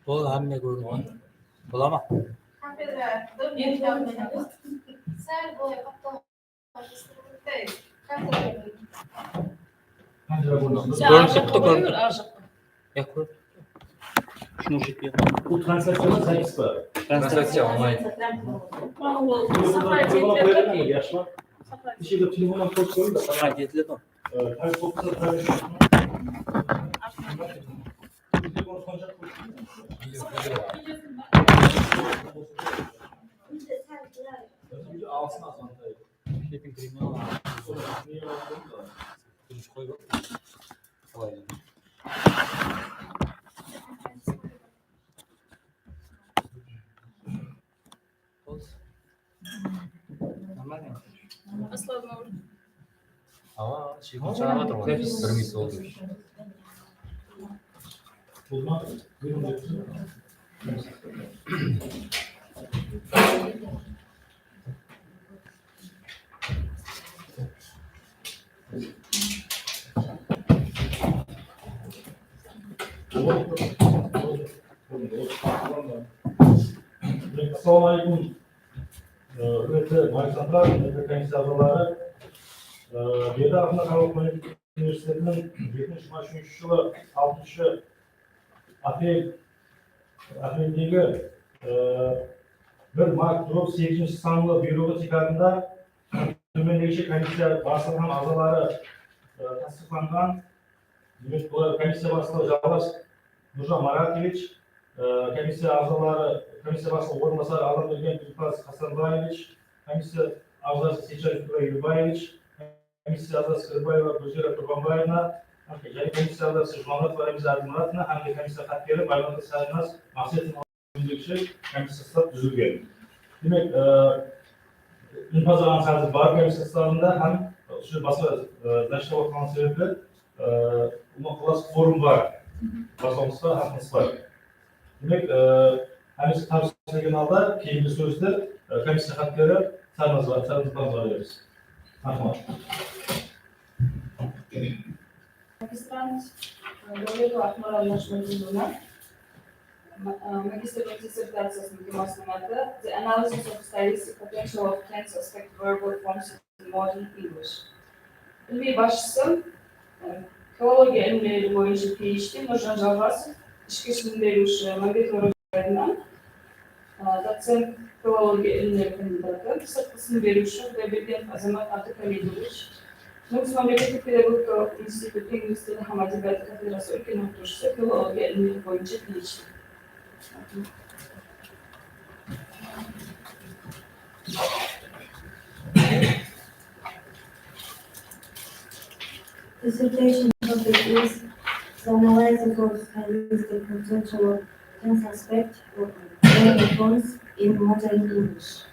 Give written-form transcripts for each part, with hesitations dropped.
Bu hamle gördüm. Bulama. Görün. Şunu çekiyor. Bu transaksiyona sayısı var. Transaksiyon online. Yaşma. Bir şeyde telefona kod koyun da sana. Kaydedilir mi? Tabii kodunu tabii. Alsın asantayı. Hepin kriminal. Koy bak. Vay. Ama şey çağırmadım onu. Permis oldu. Bulma. Assalamualaikum. Hürmetli magistrantlar, hürmetli komissiya a'zolari. Beda Ahmet Kavakman Üniversitesi'nin 70 Mart 3 yılı 6 apreldeki bir maktub 8. sanlı büyroğu çıkardığında tümendeki komissiya başlanan a'zolari tasdiqlangan. Demek bular komissiya başlığı Javlas Nurjan Maratович, komissiya a'zolari komissiya başlığı o'rinbosari Allambergen Tulpas Hasanboyevich, komissiya a'zosi Secharov Yubayevich, komissiya a'zosi Kirbayeva Gulzira Qurbonboyevna, yani komissiya a'zosi Jumabek Ramiza Muratовna hamda komissiya xatkari Bayroqi Sarnas Maqsadov komissiya komissiyasi tuzilgan. Demak, infazoran hozir bor komissiyasida ham shu boshqa dastlab o'tgan sababli umuman forum var. Basımızda hakkımız var. Demek, hemisi tavsiye alda keyifli sözde komisya hakları sarınızdan varıyoruz. Ahmet. Magistrant Dolaylı Akmar Anlaşması'nda Magister Dissertasyası'ndaki maslahatı The Analysis of Stylistic Potential of Tense Aspect Verbal Forms in Modern English. Bilgi başlısı Filoloji ilimleri boyunca PhD, Nurjan Jalvasov, İş Geliştirme Magistralerinden, doçent filoloji ilimleri kandidatı, kısa kısım verişi ve Bilgen Azamat Abdülhamidovich, Nurs Memleket Pedagogik İnstitütü İngiliz Dili Ham Edebiyatı Kafedrası ülke noktaşı filoloji ilimleri boyunca PhD. Dissertation topic is the analysis of stylistic potential of tense aspect of verbal forms in modern English.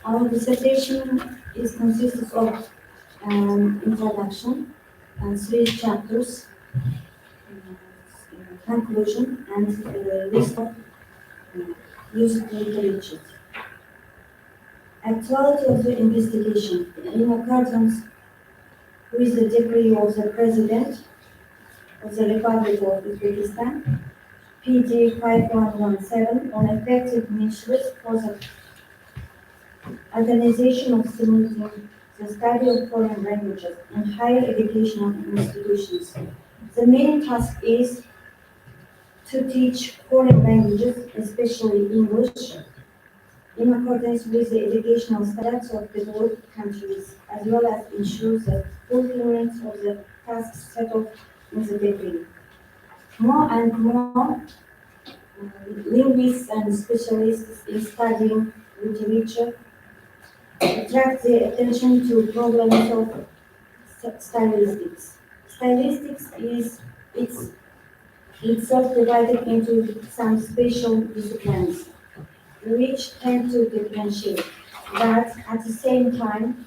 Our dissertation consists of an introduction and 3 chapters, conclusion, and a list of used literature. Actuality of the investigation in accordance with the decree of the President of the Republic of Uzbekistan, PD 5117, on effective measures for the organization of stimulating the study of foreign languages in higher educational institutions. The main task is to teach foreign languages, especially English, in accordance with the educational standards of developed countries, as well as ensure the fulfillment of the tasks set up in the decree. More and more linguists and specialists in studying literature attract the attention to problems of stylistics. Stylistics is itself divided into some special disciplines, which tend to differentiate, but at the same time,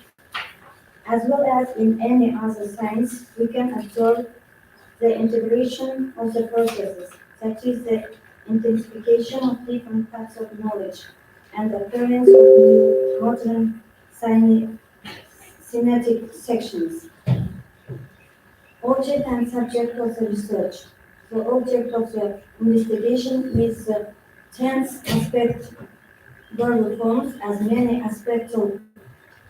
as well as in any other science, we can observe the integration of the processes, such as the intensification of different types of knowledge and the appearance of new modern synetic sections. Object and subject of the research. The object of the investigation is the tense aspect verbal forms as many aspectal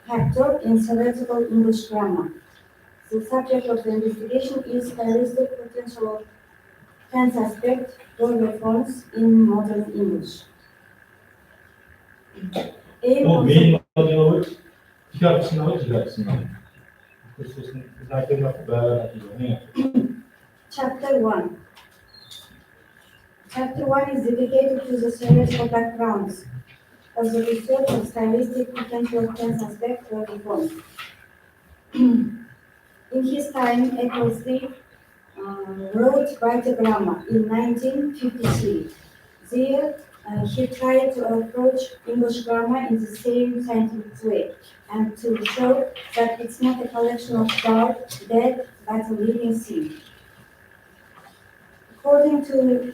factor in theoretical English grammar. The subject of the investigation is stylistic potential of tense aspect verbal forms in modern English. Aim 또 of 메인 the, 어디로 기가 신나고 지가 신나고. 그래서 나한테 막 Chapter 1. Chapter 1 is dedicated to the theoretical backgrounds of the research of stylistic potential of tense aspect verbal forms. In his time, Eccleston wrote Writer Grammar in 1953. There, he tried to approach English grammar in the same scientific way and to show that it's not a collection of dark, dead, but a living thing. According to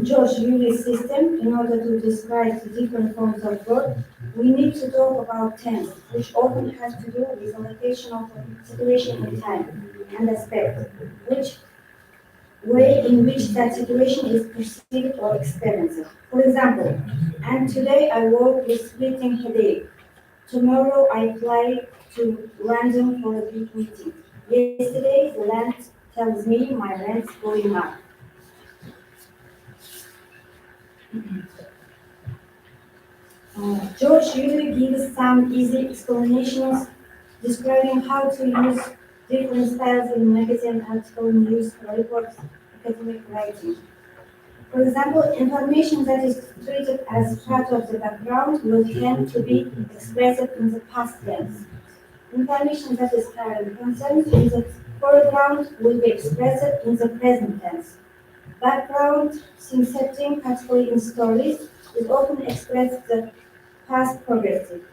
George Lewis' system, in order to describe the different forms of verb, we need to talk about tense, which often has to do with the location of a situation in time and aspect, which way in which that situation is perceived or experienced. For example, and today I woke with splitting headache. Tomorrow I fly to London for a big meeting. Yesterday the land tells me my rent's going up. George Lewis gives some easy explanations describing how to use different styles in magazine, article, news, reports, academic writing. For example, information that is treated as part of the background will tend to be expressed in the past tense. Information that is current concerned in the foreground will be expressed in the present tense. Background scene setting, particularly in stories, is often expressed the past progressive.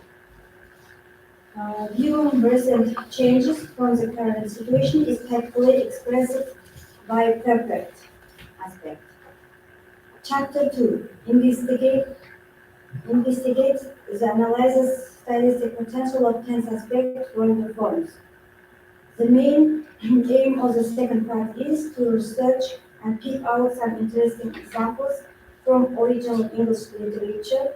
Viewing recent changes from the current situation is typically expressed by perfect aspect. Chapter 2. Investigate the analysis stylistic potential of tense aspect from the forms. The main aim of the second part is to research and pick out some interesting examples from original English literature,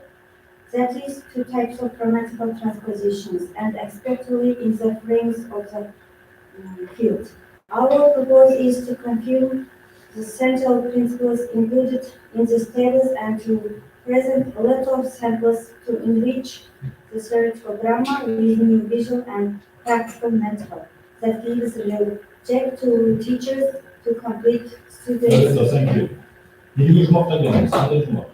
that is, two types of grammatical transpositions, and especially in the frames of the field. Our purpose is to confirm the central principles included in this table and to present a lot of samples to enrich the theoretical grammar with new visual and practical method that gives real check to teachers to complete students. 그래서 땡큐. 미리 주먹까지 안 사전 주먹.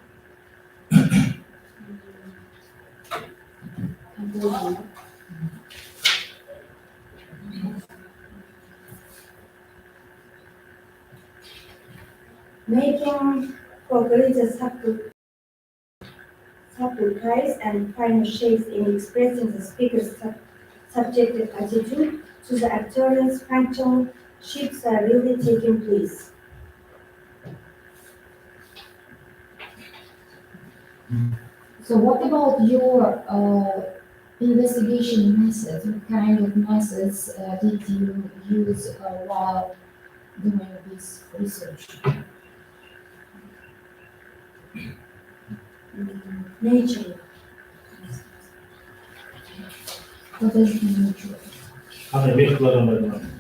Making greater subtleties and finer shades in expressing the speaker's subjective attitude to the actor's functional shifts are really taking place. So what about your investigation method? What kind of methods did you use while doing this research? Nature. What is the nature? 하나 몇 글라면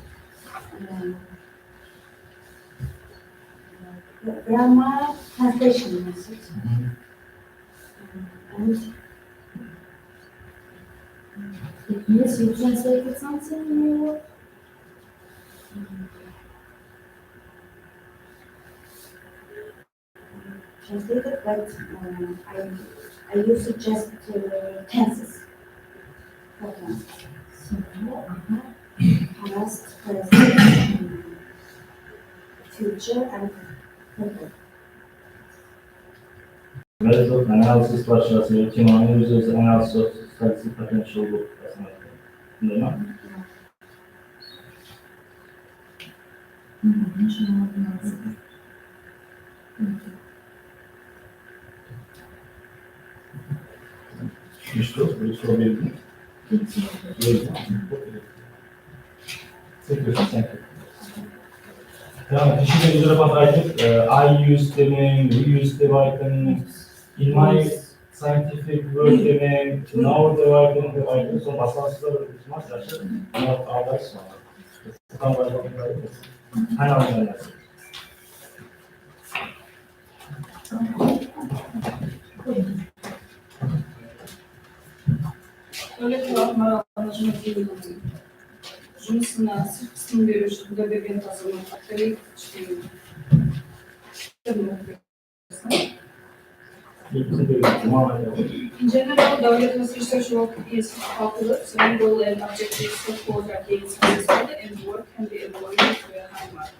Grammar translation method. And It means you translated something in your translated, but I use it just tenses. For tenses. Past, present, future, and future. Method analysis başlasın. Timani uses analysis of statistic potential book. Değil mi? İşte bu sorabilir. Thank you. Yani kişiler üzere patlayıp I use demem, we use devaykın, in my scientific work demem, now devaykın, son basansızlar tutmaz yaşlı. Ama ağlarsın. Tam var bakın. Hani anlayacağız. Öyle kavramlar anlaşılmak değil. Жұмысына сырт қысым беруші педагогпен тазаланып, коллег işleyiyor. In general, devlet research work is popular, so one goal and objective support are being satisfied and work can be avoided to a high mark.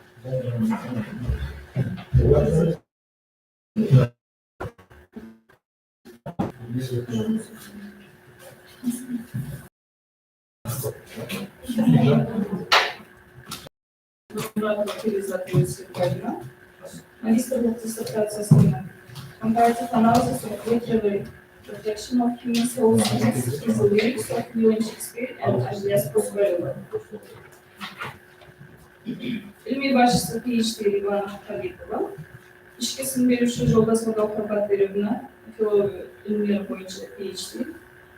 Магистр диссертация сына. Comparative analysis of literary protection of human soul science is the lyrics of William Shakespeare and Agnes Boswell. İlmi başlısı PhD Ivana Kalipova. İş kesim verişi Жолдасова Галкабатберовна, филология ilmileri boyunca PhD.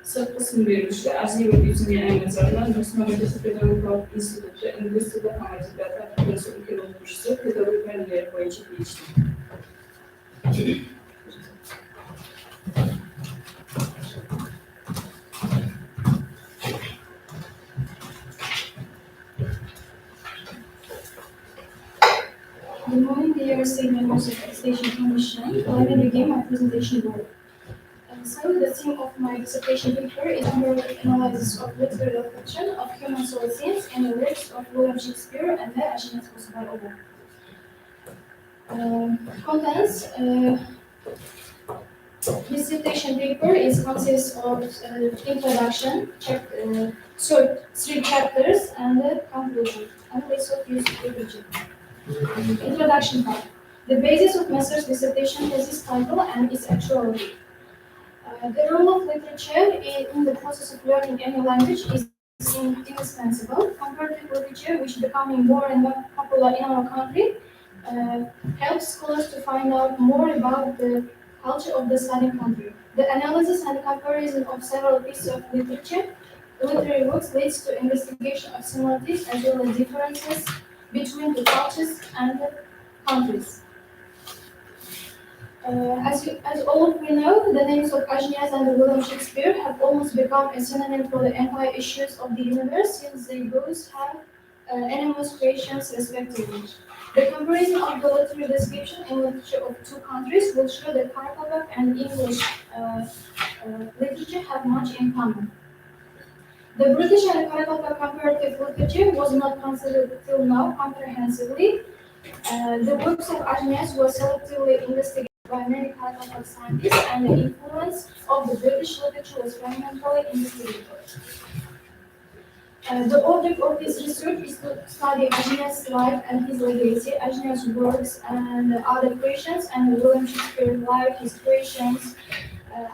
Sırf kısım verişi Azia ve Düzmeye Emrezalı'ndan Müslüman Pedagogik İnstitütü Üniversitede Hamadiyatlar Profesör ülke olmuştu. Pedagogik ilmileri boyunca PhD. Good morning, dear state members of the Station Commission. Let me begin my presentation work. So, the theme of my dissertation paper is analysis of literary reflection of human soul scenes in the works of William Shakespeare and the Agnes Boswell. Contents. Dissertation paper consists of introduction, three chapters, and the conclusion. Analysis of use of literature. Introduction part. The basis of Messer's dissertation has this title and its actuality. The role of literature in the process of learning any language is indispensable. Comparative literature, which is becoming more and more popular in our country, helps scholars to find out more about the culture of the studying country. The analysis and comparison of several pieces of literary works leads to investigation of similarities as well as differences between the cultures and the countries. As all of we know, the names of Agnes and William Shakespeare have almost become a synonym for the entire issues of the universe, since they both have animals creations respectively. The comparison of the literary description in literature of two countries will show that Karakalpak and English literature have much in common. The British and Karakalpak comparative literature was not considered till now comprehensively. The works of Agnes were selectively investigated by many Karakalpak scientists, and the influence of the British literature was fragmentally investigated. The object of this research is to study Agnes' life and his legacy, Agnes' works and other creations, and William Shakespeare's life, his creations,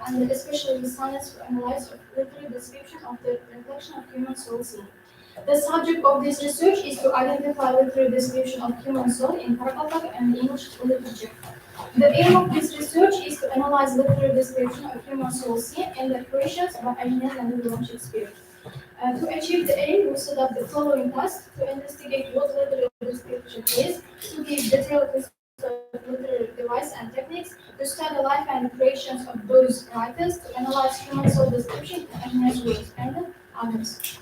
and especially his sonnets to analyze of literary description of the reflection of human soul scene. The subject of this research is to identify literary description of human soul in Karakalpak and English literature. The aim of this research is to analyze literary description of human soul scene in the creations by Agnes and William Shakespeare. To achieve the aim, we set up the following tasks: to investigate what literary description is, to give detailed list of literary devices and techniques, to study the life and creations of those writers, to analyze human soul description in Agnes' works, and others.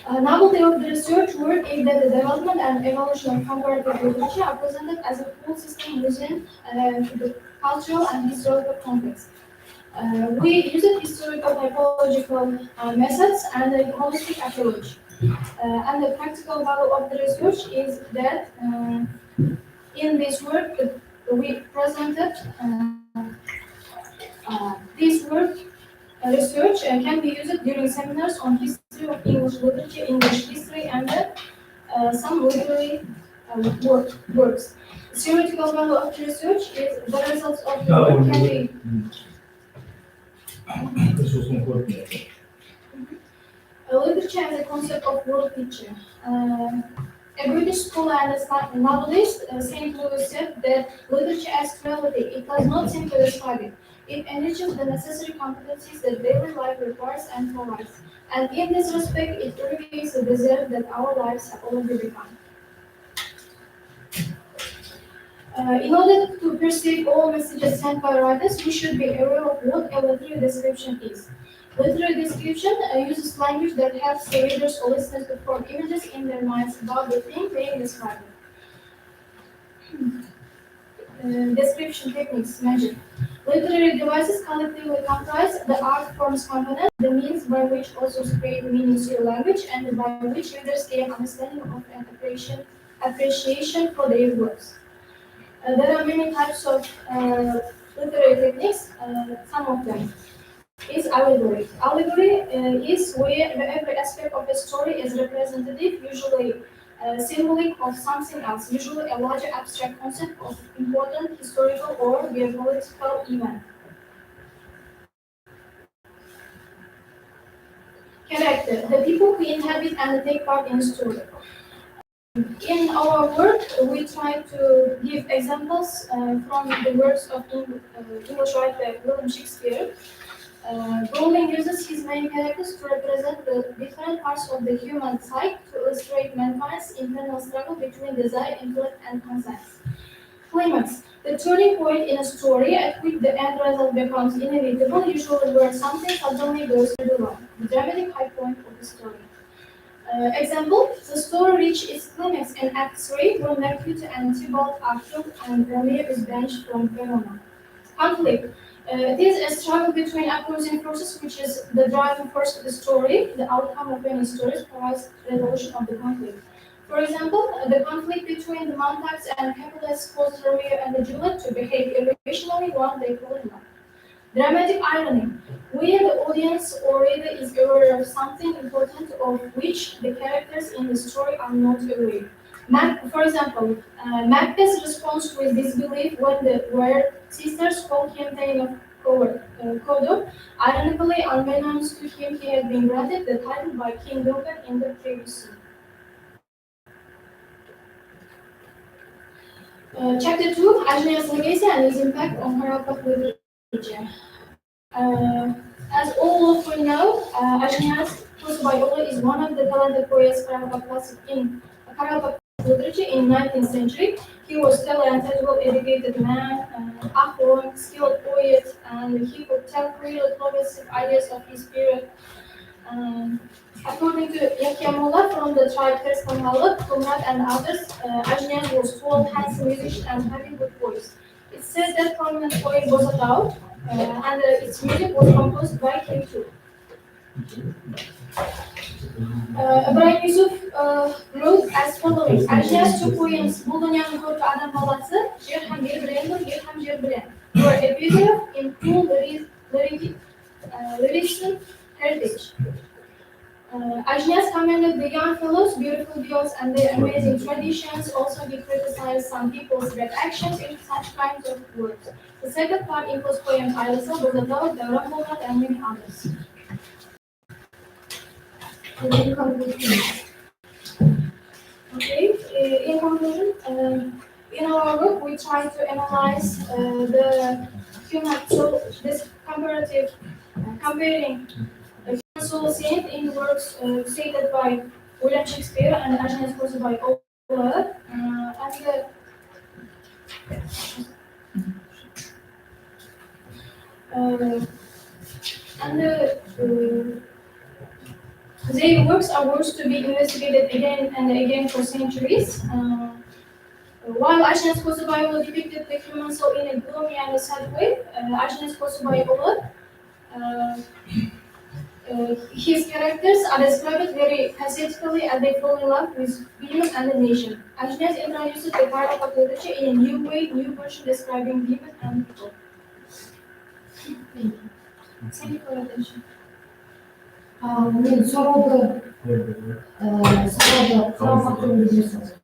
Novelty of the research work is that the development and evolution of comparative literature are presented as a full system within the cultural and historical context. We use historical typological methods and a holistic approach. And the practical value of the research is that in this work we presented this work research can be used during seminars on history of English literature, English history, and some literary works. Theoretical value of the research is the results of the work can be literature as a concept of world picture. A British scholar and novelist, St. Louis, said that literature as reality, it does not simply describe it. It enriches the necessary competencies that daily life requires and provides. And in this respect, it irrigates the desert that our lives have already become. In order to perceive all messages sent by writers, we should be aware of what a literary description is. Literary description uses language that helps the readers or listeners to form images in their minds about the thing being described. Description techniques mentioned. Literary devices collectively comprise the art forms component, the means by which authors create meanings to language, and by which readers gain understanding of and appreciation for their works. There are many types of literary techniques. Some of them is allegory. Allegory is where every aspect of a story is representative, usually symbolic of something else, usually a larger abstract concept of important historical or geopolitical event. Character, the people who inhabit and take part in story. In our work, we try to give examples from the works of English writer William Shakespeare. Rowling uses his main characters to represent the different parts of the human psyche to illustrate mankind's internal struggle between desire, intellect, and conscience. Climax, the turning point in a story at which the end result becomes inevitable, usually where something suddenly goes wrong, the dramatic high point of the story. Example, the story reaches its climax in Act 3 when Mercury and Tybalt are killed and Romeo is banished from Verona. Conflict. It is a struggle between opposing forces, which is the driving force of the story. The outcome of any story provides resolution of the conflict. For example, the conflict between the Montagues and Capulets caused Romeo and Juliet to behave irrationally while they fall in love. Dramatic irony, where the audience or reader is aware of something important of which the characters in the story are not aware. For example, Macbeth's response to his disbelief when the were sisters called him Thane of Cawdor. Ironically, unbeknownst to him, he had been granted the title by King Duncan in the previous scene. Chapter 2, Ajnia's legacy and his impact on Harappa literature. As all of you know, Ajnias Kosovaioğlu is one of the talented poets in Karabakh literature in 19th century. He was talented, well-educated man, affluent, skilled poet, and he could tell clearly progressive ideas of his period. According to Yakiamola from the tribe Terskanhalı, Kumrat and others, Ajnias was tall, handsome musician and having good voice. It says that prominent poet was a dog, and its music was composed by him too. Ibrahim Yusuf wrote as following: Ajnias two poems, Bulunyan Kotu Adam Balası, Jirham Jirbirendur, Jirham Jirbiren, were epitaph in full lyricism heritage. Ajnias commended the young fellows, beautiful girls, and their amazing traditions. Also, he criticized some people's bad actions in such kinds of works. The second part includes poems Ailsa, Bozatao, Devran Bolat, and many others. Okay, in conclusion, in our work, we try to analyze the human soul, this comparing the human soul scene in works stated by William Shakespeare and Ajnias Kosovaioğlu, their works are works to be investigated again and again for centuries. While Ajnias Kosovaioğlu depicted the human soul in a gloomy and a sad way, Ajnias Kosovaioğlu, his characters are described very pathetically as they fall in love with women and the nation. Ajnias introduces the Karabakh literature in a new way, new version describing women and people. Thank you for your attention. Мен сұрауды қарамақ туралы жүрсіз.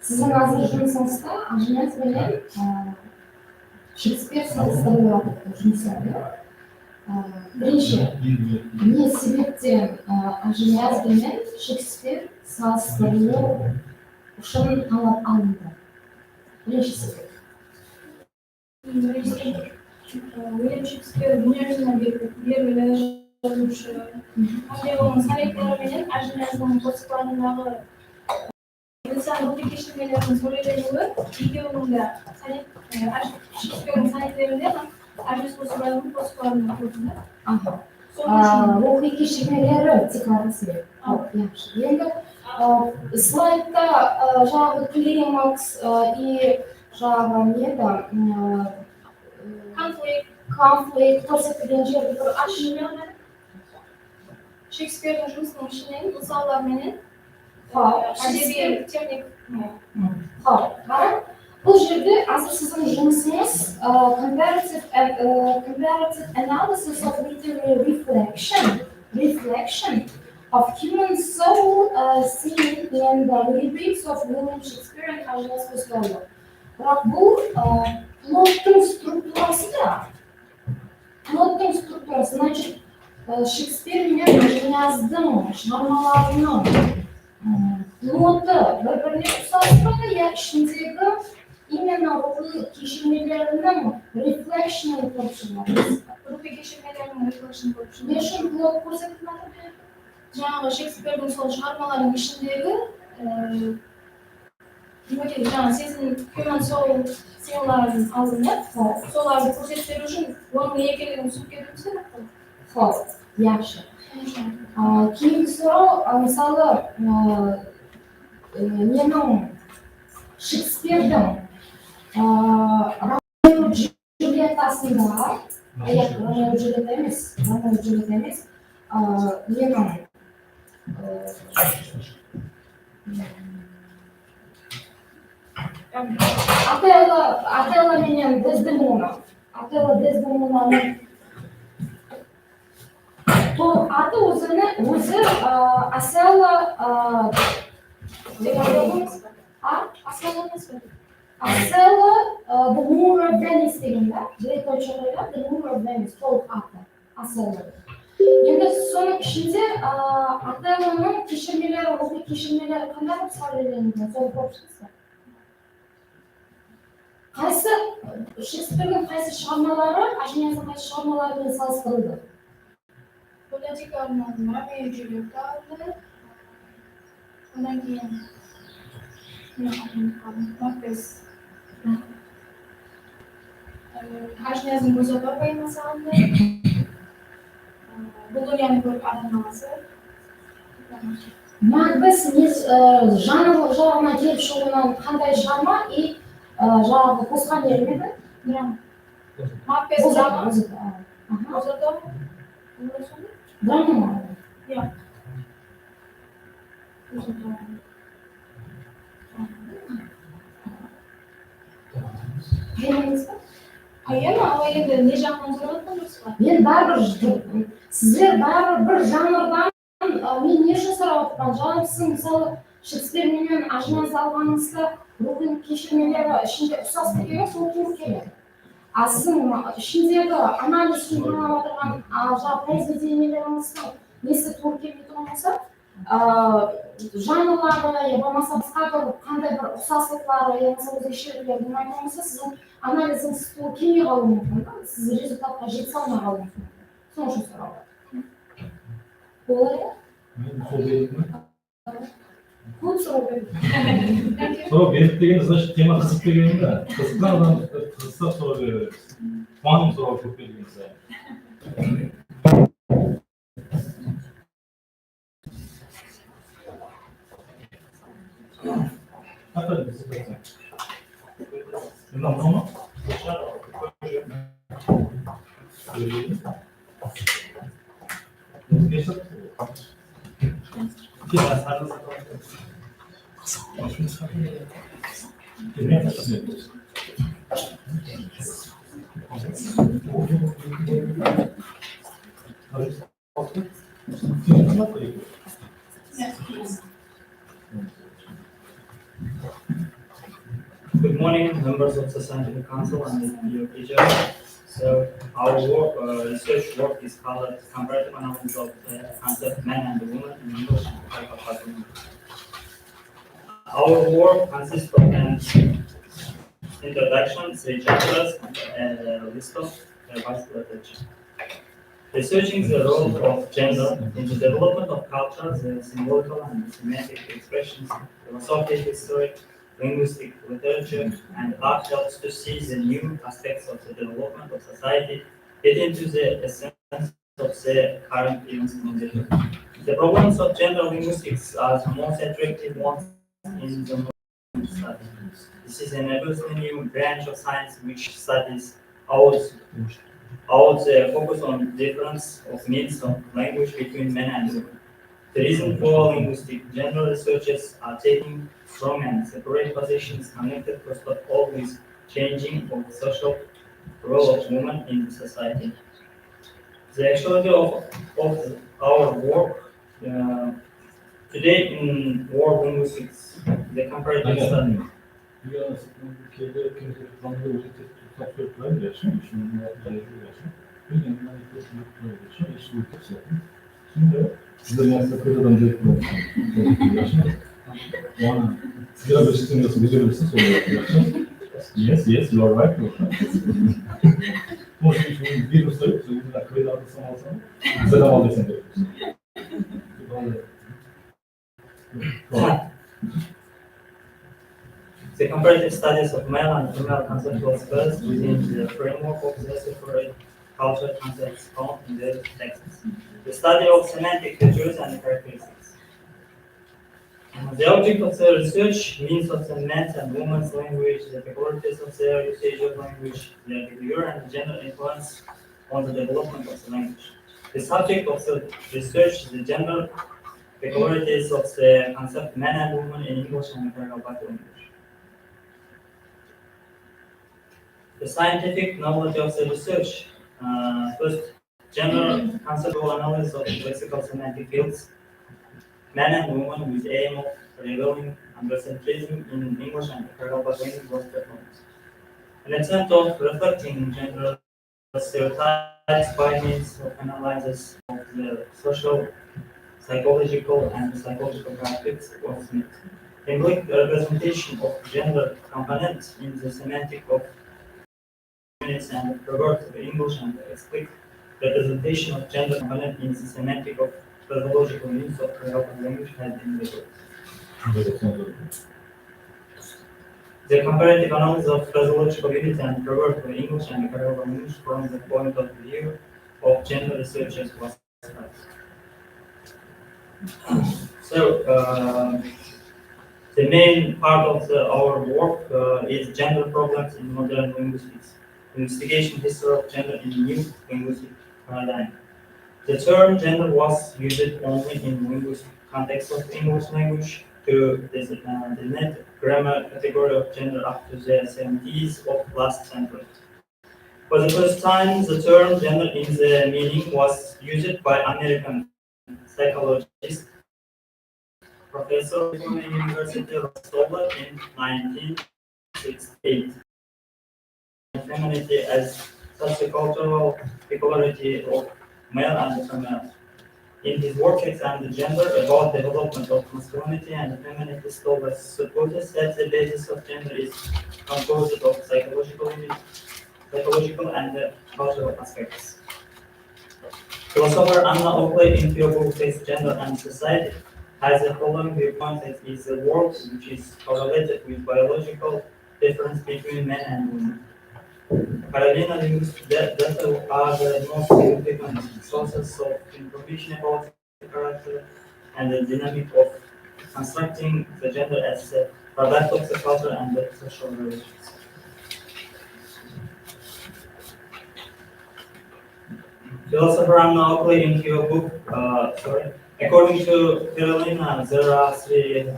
Сіздің азыр жұмысыңызда Ajnias менен Шекспир салыстырылып жұмысады. Бірінші, не себептен Ajnias менен Шекспир салыстырылып ушун талап алынды. Биринчиси. William Shakespeare dünyasına bir yazılmış. Ande onun sanatları menен ajinasının postlarındağı insan ruhi kişiliklerini söyleyenleri videonunda Shakespeare'ın sanatlarında ajinasının postlarını koydular. Aha. Sonra Ruhi kişilikleri çıkarısı. Yaxşı. Endi slaydda жаңағы кlimaks и жаңағы неді konflikt көрсетілген жерді бір ашып Shakespeare'ın жұмысының ішінен мысалдар менен Shakespeare- әдеби техник Қарап, бұл жерде азыр сіздің жұмысыңыз comparative analysis of literary reflection of human soul seen in the lyrics of William Shakespeare and Agnes Costello. Бірақ бұл плоттың структурасы да. Плоттың структурасы, значит, Шекспир мен Ажинастың шығармаларының плоты бір-біріне ұқсас па, я ішіндегі именно рухи кешірмелерінің reflection-ын көріп шығамыз. рухи кешірмелерінің reflection көріп Не шығамыз. үшін плот көрсетіп жатыр? Жаңағы Шекспирдің сол шығармаларының ішіндегі жаңағы сезім human soul сыйларын алынып, соларды көрсетіп беру үшін оның не екендігін түсініп кетуіміз керек қой. Хоп, yaxşı. Кейінгі сұрау, мысалы, менің Шекспирдің Ромео Джульеттасында, Ромео Джульетта емес, менің Отелло менен Дездемона. Отелло Дездемонаның аты өзі Отелло The Moor of Venice деген да, direkt очарайда The Moor of Venice, толық аты, Отелло. Енді соның ішінде Отеллоның кешірмелері, рухи кешірмелері қандай болып сәулеленген, соны көріп шығасыздар. Қайсы Шекспирдің қайсы шығармалары, Ажинастың қайсы шығармаларымен салыстырылды? Politika'nın Romeo Juliet'te aldı. Ondan кейін Macbeth. Ажинастың Бозатор поэмасы алынды. Бұл дүнияны көріп адам баласы. Macbeth жанрлық жағынан келіп шығуынан қандай шығарма и жаңағы қосқан ермеді? Драма. Macbeth драма. Бозатор. Драма ма? Yok. Поэмаңыз ба? Поэма, ama енді не жағынан сұрап отырсыз? Мен бәрібір сіздер бәрібір бір жанрдан мен не үшін сұрап отырмын? Жаңағы сіз мысалы Шекспир менен Ажинас алғаныңызда рухи кешірмелері ішінде ұқсас деген сол тур келеді. А сіздің ішіндегі анализ жүргізіп отырған жаңағы произведениелеріңіздің несі тур келмейтін болса, жанрлары, я болмаса басқа бір қандай бір ұқсастықтары, я болмаса өзгешеліктері болмайтын болса, сіздің анализіңіз тур келмей қалуы мүмкін да, сіз результатқа жете алмай қалуы мүмкін. Соның үшін сұрап. Олай? Мен сол бердім. Көп сұрау берді. Сол беріп деген, значит, тема қызық деген да. Қызыққан адам қызықса сұрау береді. Қуаным сұрау көп берген сайын. Apa disebutnya? Nama? Good morning, members of the Scientific Council and your teacher. So our work, research work is called comparative analysis of the concept man and the woman in English and Our work consists of an introduction, three chapters, and a list of advanced literature. Researching the role of gender in the development of culture, the symbolical and semantic expressions, philosophy, history, linguistic literature, and art helps to see the new aspects of the development of society, get into the essence of the current events in the field. The problems of gender linguistics are the most attractive ones in the modern study. This is an absolutely new branch of science which studies the focus on difference of means of language between men and women. The reason for linguistic gender researchers are taking strong and separate positions connected first of all with changing of social role of women in society. The actuality of our work today in world linguistics, the comparative study. Dünya Türkiye'de kimse tutanları özellikle tutsak çocuklar yaşıyor, şimdi yaşıyor. Bir de bunlar çocuklar yaşıyor, işi ülkesi yapıyor. Şimdi size üniversite kırıdan yaşıyor. Yani biraz öşitsin nasıl becerirsiniz soruyor. Yes, you are right. Ama şimdi bir ustayıp, bir dakika bir adı sana alsana, bize de aldıysan diyorsun. The comparative studies of male and female conceptual spheres within the framework of the separate cultural concepts found in the texts. The study of semantic features and characteristics. The object of the research means of the men's and women's language, the peculiarities of their usage of language, their behavior and gender influence on the development of the language. The subject of the research is the gender peculiarities of the concept men and women in English and Arabic language. The scientific knowledge of the research. First, general conceptual analysis of lexical semantic fields, men and women with aim of revealing androcentrism in English and Arabic language was performed. An attempt of reflecting gender stereotypes by means of analysis of the social, psychological, and psychological characteristics was made. Employing the representation of gender components in the semantic of units and revert to English and explicit representation of gender component in the semantic of phraseological units of Arabic language has been developed. The comparative analysis of phraseological units and revert to English and Arabic language from the point of view of gender researchers was started. So, the main part of our work is gender problems in modern linguistics. Investigation history of gender in new linguistic paradigm. The term gender was used only in linguistic context of English language to designate grammar category of gender up to the 70s of last century. For the first time, the term gender in the meaning was used by American psychologist Professor from the University of Stoller in 1968. Femininity as sociocultural peculiarity of male and female. In his work examined gender about the development of masculinity and femininity, Stoller supposes that the basis of gender is composed of psychological and cultural aspects. Philosopher Anna Oakley in her book Sex, Gender and Society has the following viewpoint that is a world which is correlated with biological difference between men and women. Parallel linguistic data are the most significant sources of information about the character and the dynamic of constructing the gender as a product of the culture and the social relations. Philosopher Anna Oakley in her book, according to Carolina, there are three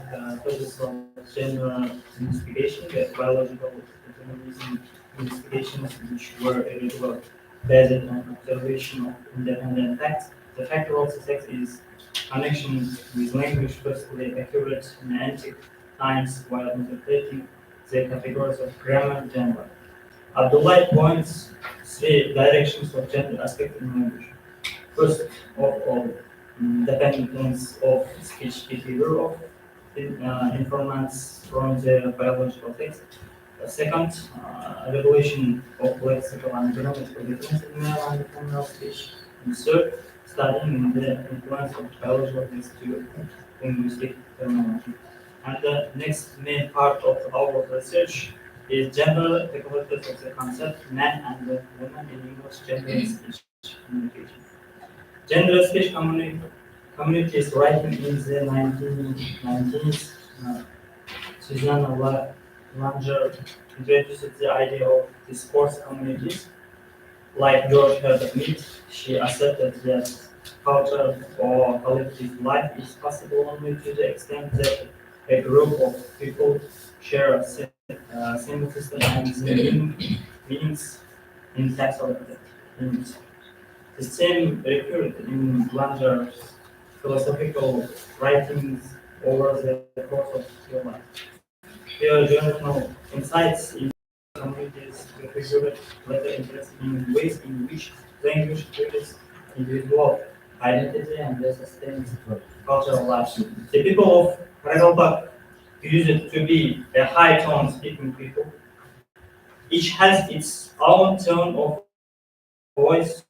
phases of gender investigation: the biological determinism investigations, which were irregular, based on observation of independent facts. The factor of the sex is connection with language, firstly accurate in antique times, while interpreting the categories of grammar and gender. Abdullah points three directions of gender aspect in language. First of all, dependence of speech behavior of informants from the biological text. Second, regulation of lexical and grammatical differences in male and female speech. And third, studying the influence of biological text to linguistic terminology. And the next main part of our research is gender equalities of the concept man and woman in English gender speech communication. Gender speech communities writing in the 1990s, Susanna Langer introduced the idea of discourse communities. Like George Herbert Mead, she accepted that culture or collective life is possible only to the extent that a group of people share a same system and the meanings encapsulated in it. The same recurred in Langer's philosophical writings over the course of her life. Their general insights in communities reflected later interest in ways in which language creates individual identity and sustains cultural life. The people of Heidelberg used to be a high-tone speaking people. Each has its own tone of voice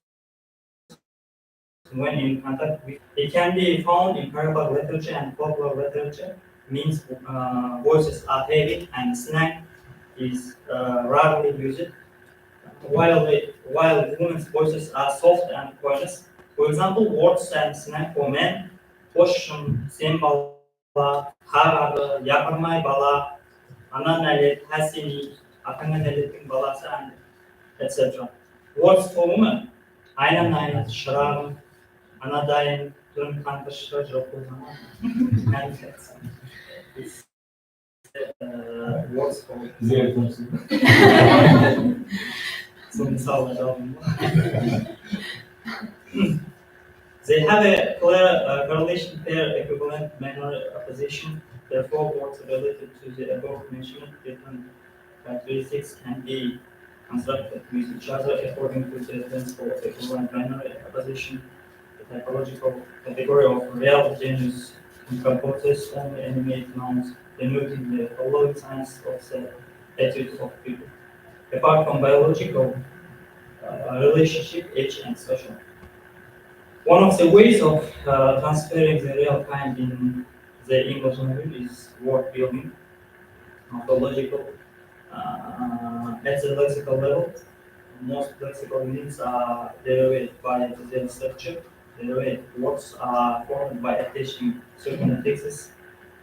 when in contact with. It can be found in parallel literature and folklore literature. Means voices are heavy and slang is rarely used, while women's voices are soft and poisonous. For example, words and slang for men, hoşum, sen bala, harabı, yapamay bala, ana nalet, hasini, akana naletin balası, and etc. Words for women, aynen aynen, şarabım, ana dayin, dön kanka şıra joku zaman, and etc. It's words for Güzel konuştun. They have a clear correlation pair equivalent manner opposition. Therefore, words related to the above mentioned different characteristics can be constructed with each other according to the principle of equivalent manner opposition. The typological category of real genus encompasses only animate nouns denoting the following signs of the attitudes of people. Apart from biological relationship, age, and social. One of the ways of transferring the real kind in the English language is word building, morphological. At the lexical level, most lexical meanings are derived by the structure. Derived words are formed by attaching certain affixes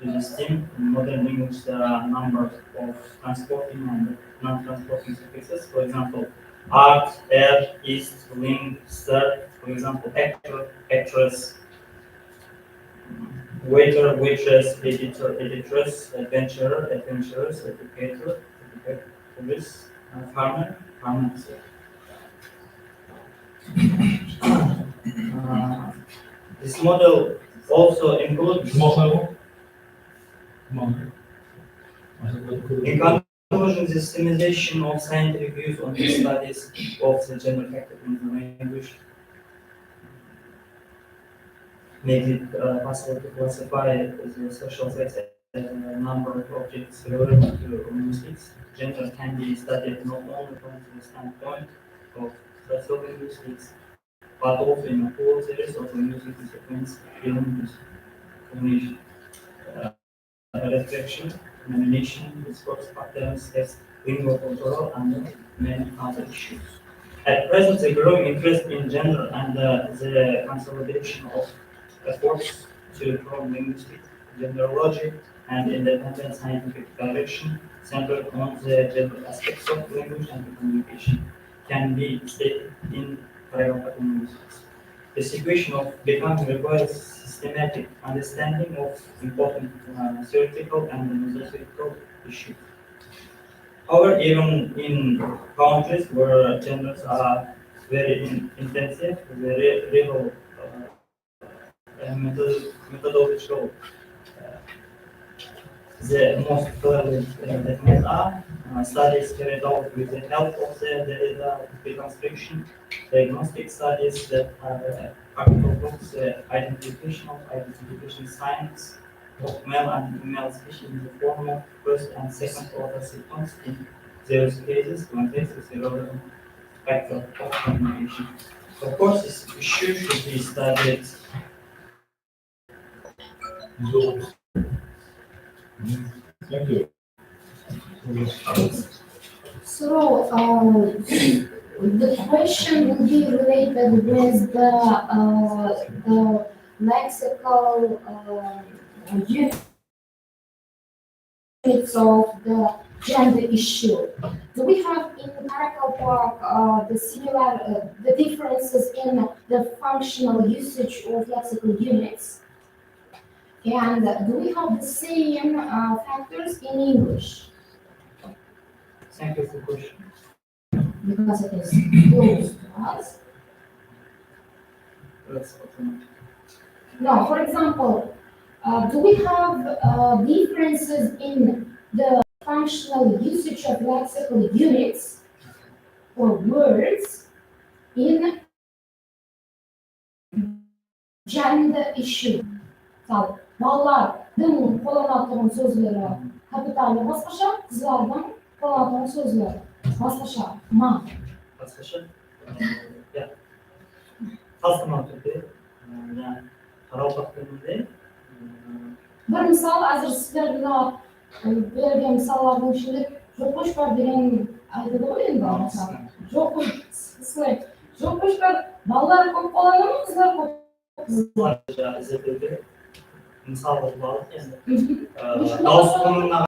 to the stem. In modern English, there are a number of transporting and non-transporting suffixes. For example, art, air, east, ling, stir. For example, actor, actress, waiter, waitress, editor, editress, adventurer, adventurers, educator, educatress, farmer, farmers. This model also includes. In conclusion, the systemization of scientific views on the studies of the gender factor in the language makes it possible to classify the social sex as a number of objects related to linguistics. Gender can be studied not only from the standpoint of sociolinguistics, but also in a whole series of linguistic disciplines dealing with cognition, reflection, nomination, discourse patterns, text, linguocultural, and many other issues. At present, the growing interest in gender and the consolidation of efforts to promote linguistic, genderology, and independent scientific direction centered on the gender aspects of language and communication can be stated in paragraph linguistics. The situation of becoming requires systematic understanding of important theoretical and metaphysical issues. However, even in countries where genders are very intensive, the real methodological, the most clearly defined are studies carried out with the help of the data reconstruction, diagnostic studies that are practical books, identification science, of male and female species in the form of first and second order sequence in those cases when this is a relevant factor of communication. Of course, this issue should be studied. Thank you. So, the question will be related with the lexical units of the gender issue. Do we have in Caracal Park the similar the differences in the functional usage of lexical units? And do we have the same factors in English? Thank you for the question. Because it is close to us. That's automatic. No, for example, do we have differences in the functional usage of lexical units or words in gender issue? Мысалы, балалардың қолданатын сөздері капиталы басқаша, қыздардың қолданатын сөздері басқаша. Ма? Басқаша. Ja. Салыстырмалы түрде, yani қарау тілінде Бір мысал, әзір сіздер мына берген мысаллардың ішінде жоқ қошқар деген айтылды ғой енді мысалы. Жоқ қошқар. Жоқ қошқар балалар көп қолданады ма, қыздар көп? қыздар іздетуде мысал қылып алып енді дауыс тонына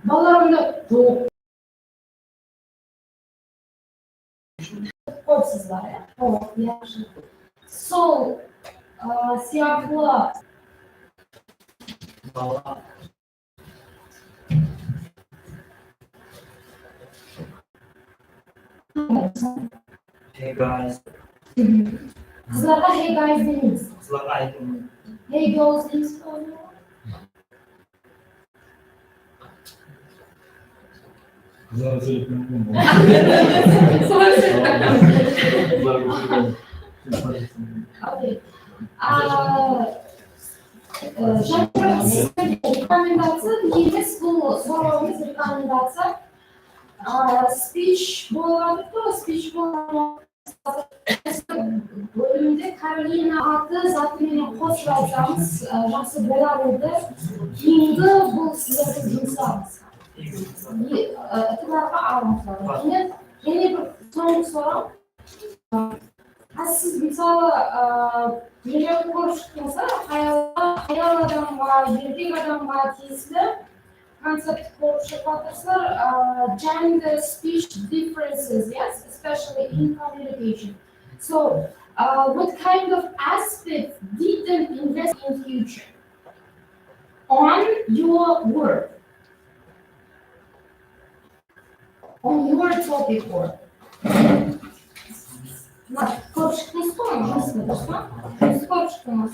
Балалар онда жоқ. Көпсізлер, иә? Жоқ, яқшы. Сол сияқтылы бала hey guys Kızlara hey guys demeyiniz. қызларға айту Hey girls demeyiniz. Kızlara söyleyip mümkün mü? Окей. Рекомендация емес, бұл сұрауымыз рекомендация. Speech болады, speech болады. Бөлімде Каролина аты затымен қосып айтсаңыз, жақсы болар еді. Кейінгі бұл сіздердің жұмсаңыз. Тыңдарға алыңыздар. Және бір соңғы сұрау. Сіз мысалы біреу көріп шыққанса, аял адамға, еркек адамға тиесілі концепт көріп шыққансыздар, gender speech differences, yes, especially in communication. So, what kind of aspects didn't invest in future on your work, on your topic work? Көріп шықтыңыз ғой, жұмысты дұрысма? Көріп шықтыңыз,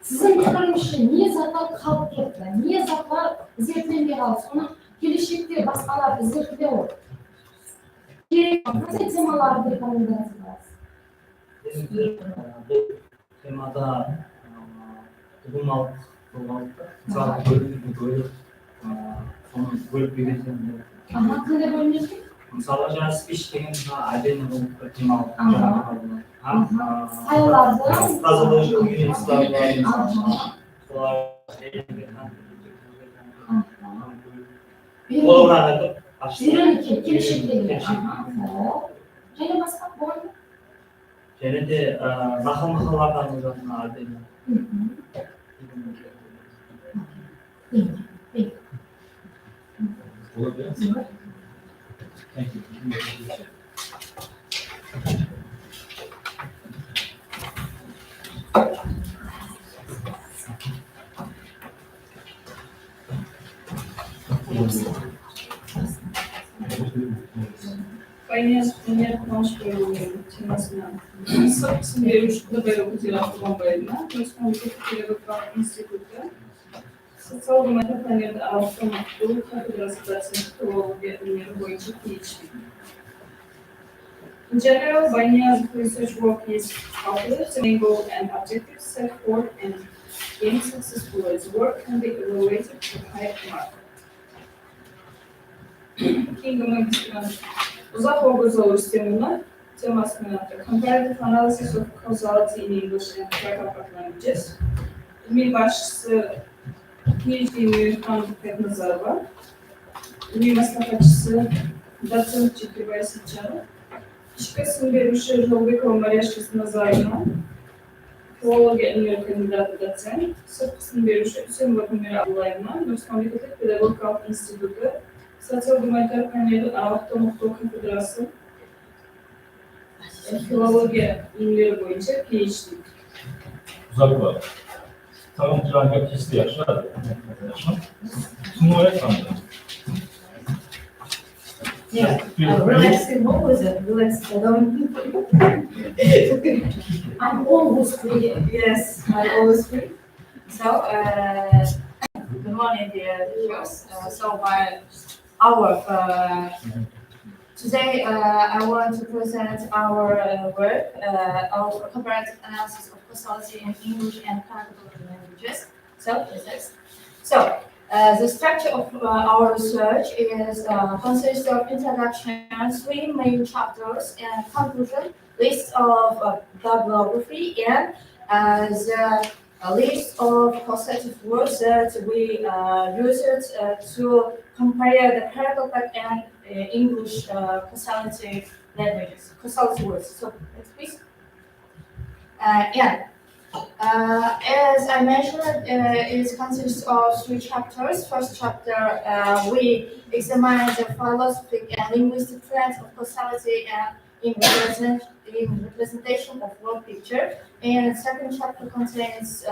сіздің пікіріңізше не заттар қалып кетті, не заттар зерттелмей қалды, соны келешекте басқалар зерттеу керек, қандай темаларды рекомендация бересіз? темада ұғымалық болғандықтан, мысалы бөліп соны бөліп берген. Қандай бөлінеді? Мысалы, жаңа спич деген отдельно болып темалық. Сайларды фразология үйреністер бар. Үйреніп келешектегі. Және басқа болады? Және де мақал-мақалlardan жазатын отдельно. Thank you. Конец пример нашего темасына. Сыртсындерушілі бәрі өтелап тұрғанбайдына, Республика педагогикалық институты, социалды мәтінлерді ауыстырмақтылы кафедрасы доцент филология өнері бойынша келешек. In general, Banya's research work is calculated, main goal and objectives set forth and being successful as work can be evaluated to high mark. Kingdom'un uzak obrazol sistemine temasını yaptı. Comparative analysis of causality in English and Turkic languages. İlmi başlısı PhD Mürkan Nazarova. İlmi maslak açısı Datın Çekirvay Sıçanı. İşkasın bir uşu Jolbekov Mariaşkası Nazarına. Filologiya ilmi kandidatı Datın. Sıfkısın bir uşu Hüseyin Bakımları Allah'ına. Nüskanlıklık Pedagogikal İnstitütü. Sosyal-Gumanitar Paneli Arap'ta Mutlu Konfederasyon. Filologiya ilmileri boyunca PhD. Uzak var. Tamam, Cihan kesti yaşlar. Sunmaya sandım. Yeah, relaxing, what was it? Relaxing. I'm always free. Yes, I always free. So, good morning, dear viewers. Today I want to present our work of comparative analysis of causality in English and Turkic languages. The structure of our research is consists of introduction, 3 main chapters, and conclusion, list of bibliography, and the list of causative words that we used to compare the Turkic and English causality languages, causality words. So, next please. As I mentioned, it consists of 3 chapters. First chapter, we examine the philosophic and linguistic trends of causality and in representation of word picture. And the second chapter contains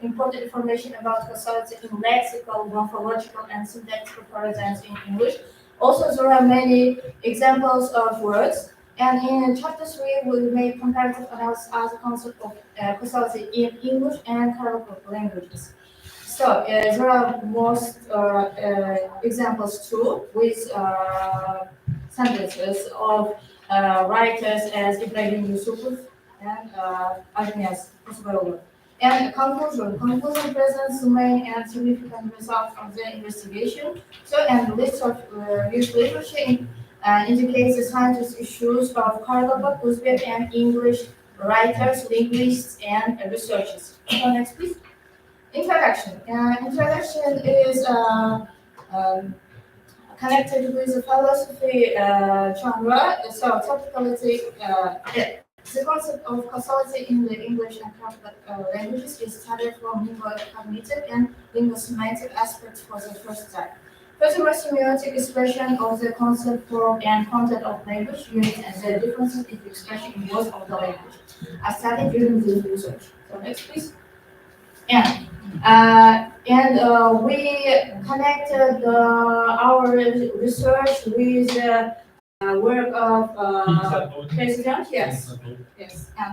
important information about causality in lexical, morphological, and syntactical paradigms in English. Also, there are many examples of words. And in chapter 3, we make comparative analysis as a concept of causality in English and Turkic languages. So there are most examples too, with sentences of writers as Ibrahim Yusupov and Agnes Kosovaroğlu. And conclusion presents the main and significant results of the investigation. So, and the list of used literature indicates the scientific issues of Karlova, Uzbek, and English writers, linguists, and researchers. So next, please. Introduction. Introduction is connected with the philosophy genre. So, topicality. The concept of causality in the English and Turkic languages is studied from linguo-cognitive and linguo-semantic aspects for the first time. Furthermore, semiotic expression of the concept, form, and content of language units and the differences in expression in both of the language are studied during this research. So next, please. We connected our research with the work of President. Yes.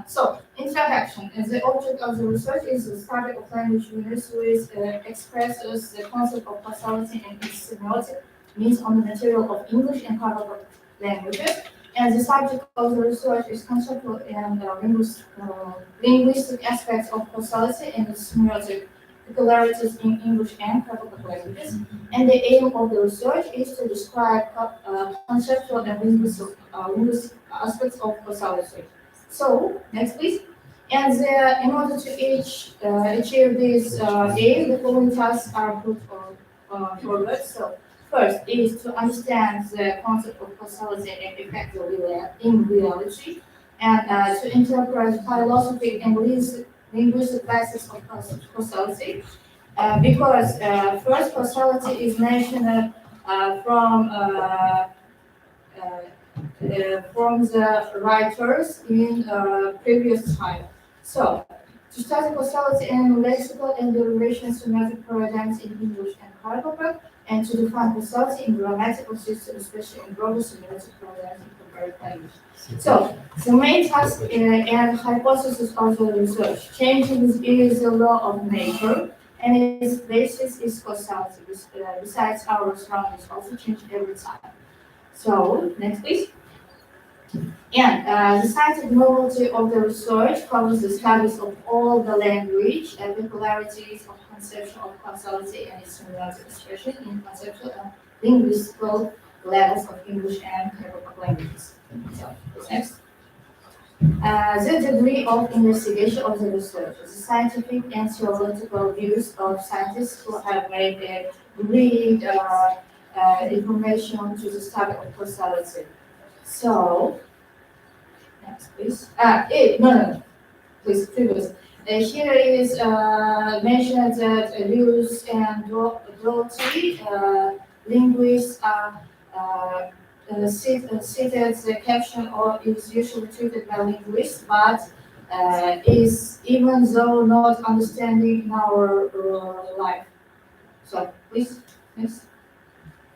So, introduction. The object of the research is the study of language units which expresses the concept of causality and its semiotic means on the material of English and Turkic languages. And the subject of the research is conceptual and linguistic aspects of causality and its semiotic peculiarities in English and Turkic languages. And the aim of the research is to describe conceptual and linguistic aspects of causality. So, next please. And in order to achieve this aim, the following tasks are put forward. So, first is to understand the concept of causality and effect in reality, and to interpret philosophic and linguistic basis of causality, because first causality is mentioned from the writers in previous time. So, to study causality and lexical and derivation semantic paradigms in English and Turkic, and to define causality in grammatical systems, especially in broader semantic paradigms in comparative language. So, the main task and hypothesis of the research: changing is the law of nature, and its basis is causality. Besides, our surroundings also change every time. So, next please. And the scientific novelty of the research covers the studies of all the language and the polarities of conception of causality and its similarity expression in conceptual and linguistical levels of English and Arabic languages. So, next. The degree of investigation of the research, the scientific and theoretical views of scientists who have made a great information to the study of causality. So, next, please. No, please, previous. Here is mentioned that Lewis and Doherty, linguists, are cited the caption or is usually treated by linguists, but is even though not understanding in our life. So, please, next.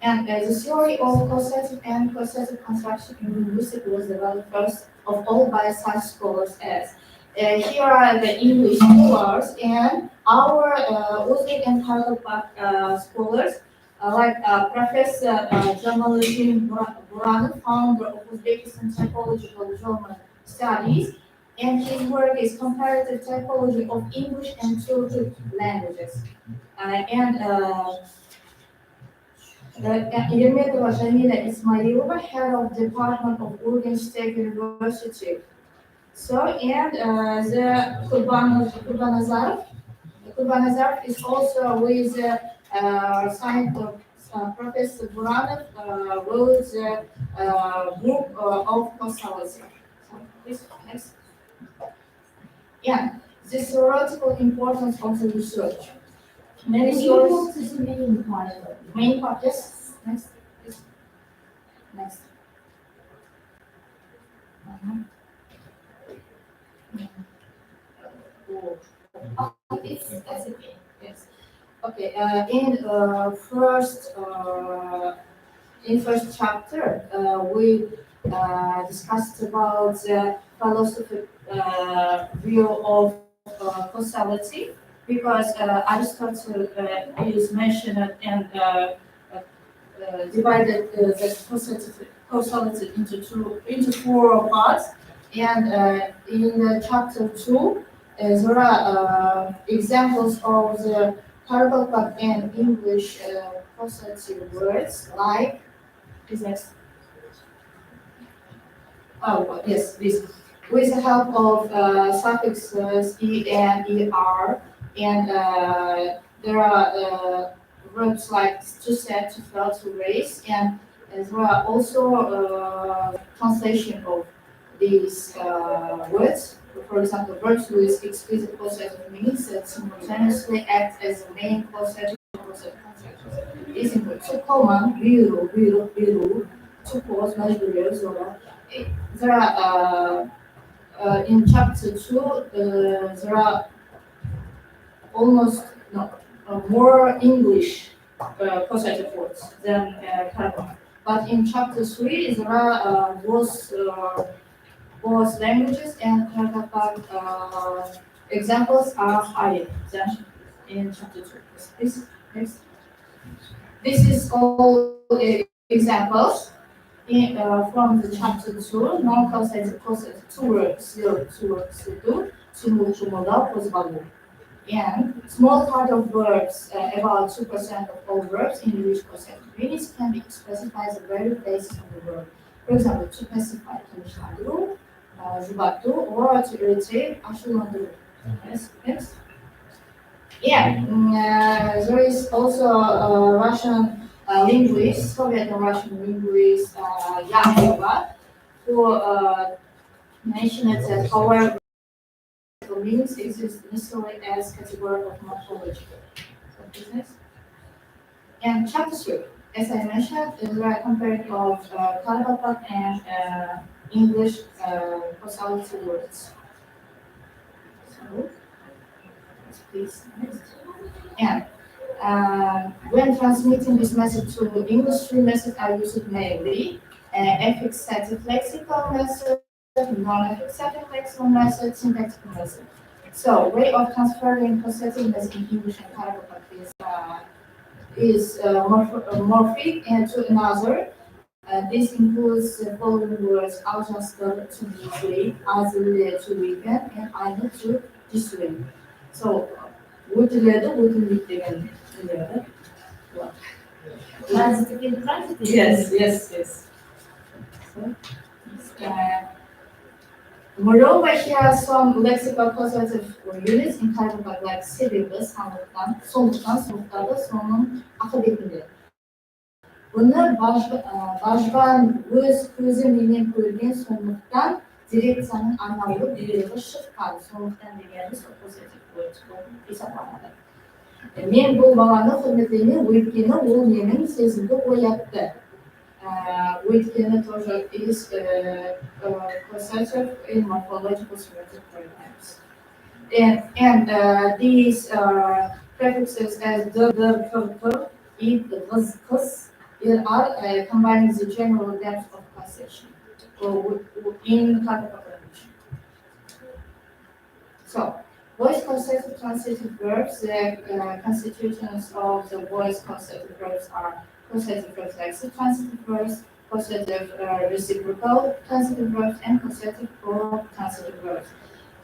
And the theory of causative and causative construction in linguistics was developed first of all by such scholars as here are the English scholars and our Uzbek and Kazakh scholars like Professor Jamaluddin Buranov, founder of Uzbekistan Typological German Studies, and his work is comparative typology of English and Turkic languages. Yermetova Jamila Ismailova, head of Department of Oregon State University. So, and the Kurbanazarov is also with science of Professor Buranov wrote the book of causality. So, please, next. Yeah, the theoretical importance of the research. Many sources. This is the main part. Main part, yes. Next, please. Next. That's okay. Yes. Okay. In first chapter, we discussed about the philosophical view of causality, because Aristotle is mentioned and divided the causality into four parts, and in chapter 2 there are examples of the parallel and English causality words like this next. Oh yes, this with the help of suffixes e and er, and there are verbs like to set, to feel, to raise, and there are also translation of these words. For example, verbs with explicit causative meanings that simultaneously act as the main causative is in to common, biru, to cause, majburiya, zora. There are in chapter 2 there are almost more English causative words than carbon. But in chapter 3 there are both languages and Karabakh examples are higher than in chapter 2. Please, next. This is all examples from the chapter 2, non-causative causative, two words, to modal, pozvalu. And small part of verbs, about 2% of all verbs in English causative meanings can be specified as the very basis of the verb. For example, to pacify, konuşlandırу, jubattu, or to irritate, aşılandırı. Yes, next. Yeah, there is also Russian linguist, Soviet and Russian linguist, Yakova, who mentioned that however meanings exist necessarily as category of morphology. So, business. And chapter 3, as I mentioned, is a comparing of Karabakh and English causality words. So, please, next. And when transmitting this message to English, three methods are used mainly: affixative lexical method, non-affixative lexical method, syntactical method. So, way of transferring causative message in English and Arabic is morphic and to another This includes the following words: Aljaskar to dissuade, Azile to weaken, and Aina to dissuade. So, өтіледі, өтілмейді деген дүниелер. Transitive and transitive. Yes. Moreover, here are some lexical causative units in type of like syllabus, sonuçları sonun akıbetinde. Bunu başkan öz közünden görген sonuçtan direksiyanın anlamlı bir şıkkan sonuçtan degeniz pozitif болып hesaplanады. Men бұл баланы құрметтеймін, өйткені ол менің сезімді оятты. Өйткені тоже is causative in morphological semantic programs. And these prefixes as the, it, the, kız, are combining the general depth of causation in capital language. So, voice causative transitive verbs, the constitutions of the voice causative verbs are causative reflexive transitive verbs, causative reciprocal transitive verbs, and causative pro-transitive verbs.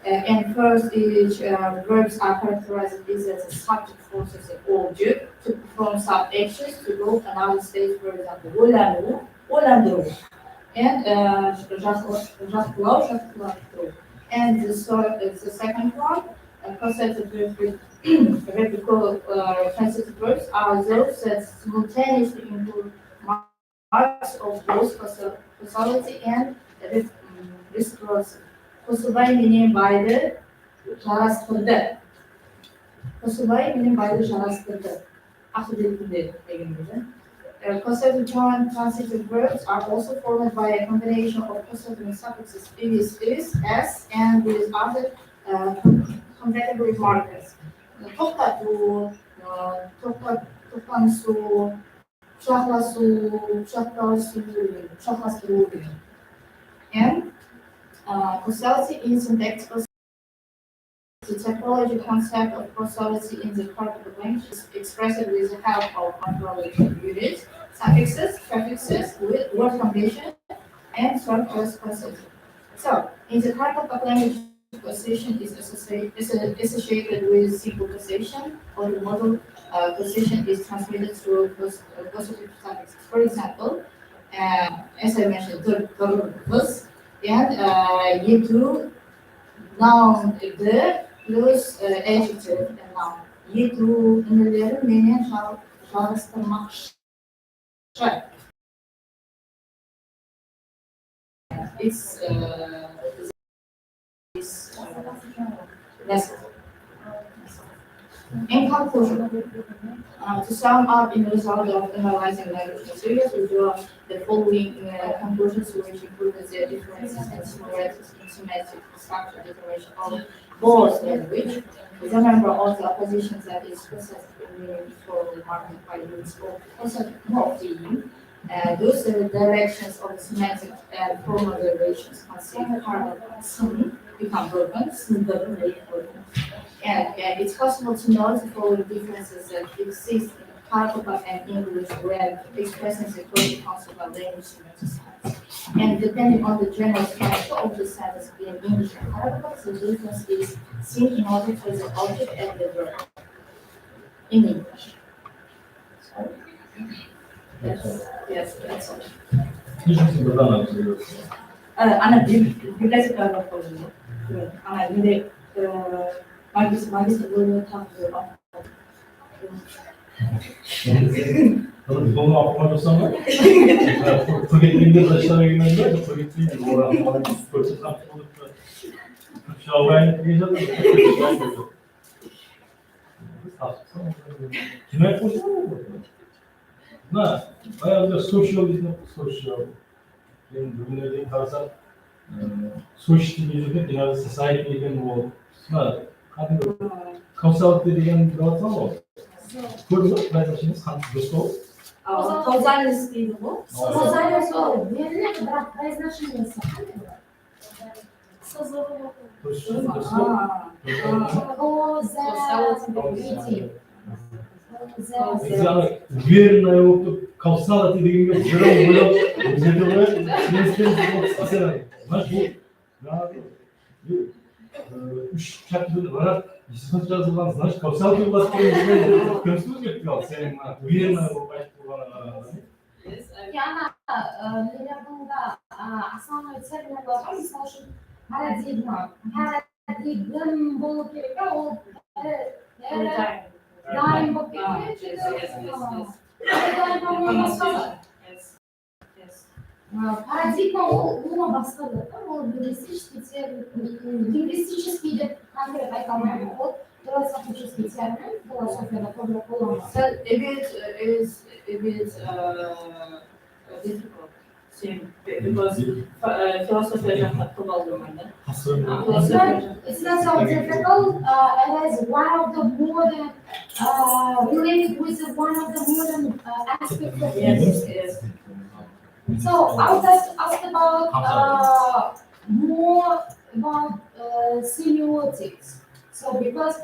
And first, each verbs are characterized as a subject forces the object to perform some actions to go another stage, for example, ойландыру, and жақсылау. And the second one, causative reciprocal transitive verbs are those that simultaneously include marks of both causality and reciprocity. Kosubay meaning by the жарастырды. Kosubay meaning by the жарастырды. Akıbetinde degenidir. Causative transitive verbs are also formed by a combination of causative suffixes is, s, and with other compatible markers. Toktatu, tokansu, şahlasu. And causality in syntax. The typology concept of causality in the corpus language is expressed with the help of morphological units, suffixes, prefixes, with word combination, and short clause causality. So, in the corpus language, causation is associated with simple causation, or the model causation is transmitted through causative suffixes. For example, as I mentioned, the was and yetu noun the plus adjective and noun. Yetu ünlüleri menen çağrıştırmak. It's necessary. In conclusion, to sum up in the result of analyzing language materials, we draw the following conclusions, which include the differences and similarities in semantic structure determination of both language. As a member of the opposition that is processed for the market by use of morpheme, those directions of the semantic and formal derivations consider some become broken, and it's possible to note the following differences that exist in Kharkova and English when expressing the coding concept of language semantic. And depending on the general structure of the sentence in English and Kharkova, the difference is seen in order for the object and the verb in English. So, yes, that's all. Ana birleşik kavram koyuyor. Ana yine magistr bölümü takıyor. Bunu yapmadıysam da Türkiye'de taşlara girmediler de Türkiye'de bu arada fırsattan tutup da şahane diyeceğim. Kime yapıyorsun? Ne? Bayağı da sosyal. Ben bugünlerde kalsam sosyal bilgileri biraz society деген ол. Кәдімгі каусалity деген біліп о. Көрдің бе? Байзашыңыз қандай дұрыс ол? Каузальность дейді ғой. Каузальность ол беріледі, бірақ произношениесі қандай? Уверенная болып каусалity дегенге жырау ежелгі сенсен үш чаптың бар, сынып жазылған, значит, каусал болады деген көмсіз кетті ал, сенің уверенно болып айтып тұрғанына. Яна, Лилярдыңда основной термин бар, мысалы үшін парадигма. Парадигм болу керек па, ол дайын болып кеткен. Дайын болуын басқасы. Парадигма ол басқады, ол лингвистический деп конкрет айта алмаймын, ол философический термин, философияда көбірек қолданылады. So it is difficult because philosophy is not global. It's not so difficult. It is one of the modern, related with one of the modern aspects of Yes, it. yes. So I would like to ask about more about semiotics. So because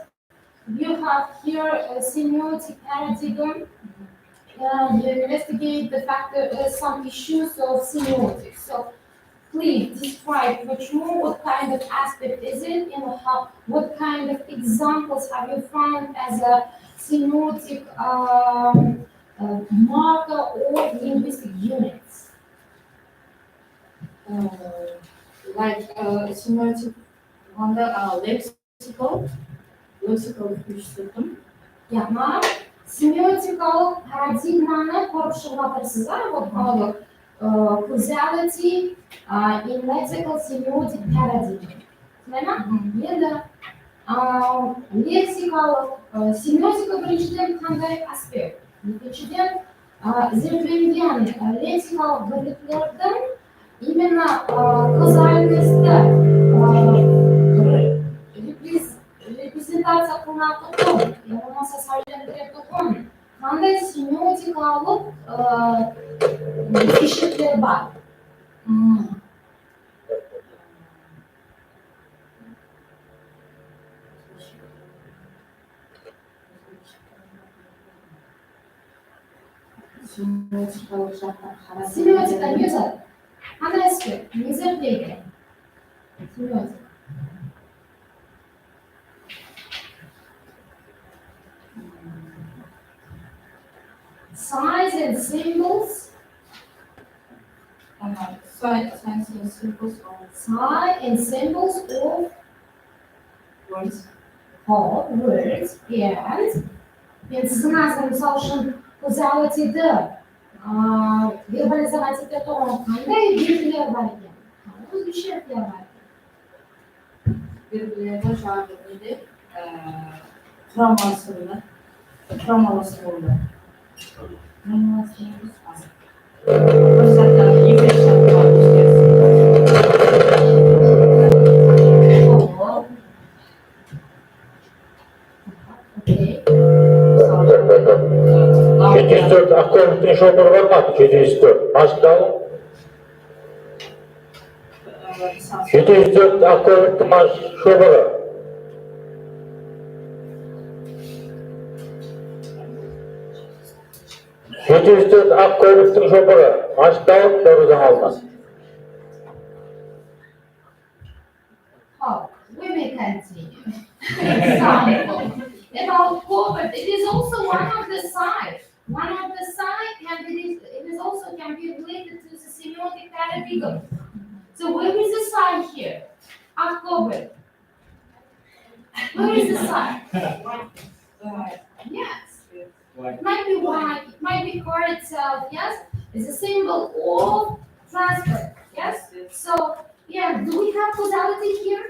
you have here a semiotic paradigm, you investigate the factor, some issues of semiotics. So please describe much more what kind of aspect is it, and how, what kind of examples have you found as a semiotic marker or linguistic units? Like semiotic, onda lexical güç system. Яғни семиотикалық парадигманы көріп шығып жатырсыздар, вот causality in lexical semiotic paradigm. Енді лексикалық семиотика біріншіден қандай аспект? Екіншіден зерттелген лексикалық бірліктердің именно каузальності репрезентация қылынатұғын, болмаса сәулелендіретұғын қандай семиотикалық кешіктер бар? Semiotikалық жақтан қарап. Семиотика не жазады? Қандай аспект? Не зерттейді? Семиотика. Signs and symbols. Signs and symbols of Sign and symbols of words. words. And сіз назым, мысал үшін, causality-ді вербализовать ететұғын қандай белгілер бар екен? Қандай өзгешеліктер бар екен? Белгілері жаңағы неде құрамаласуында. Akkordion şoförü var mı? 704. Başka? 704 akkordion şoförü. Akkordion şoförü. Başka? Sorudan almaz. Oh, we may continue. Example. About corporate, it is also one of the sides. One of the sides, and it is also can be related to the semiotic paradigm. So where is the sign here? Of corporate. Where is the sign? Yes. It might be white, it might be car itself, yes? It's a symbol of transfer, yes? So, yeah, do we have causality here?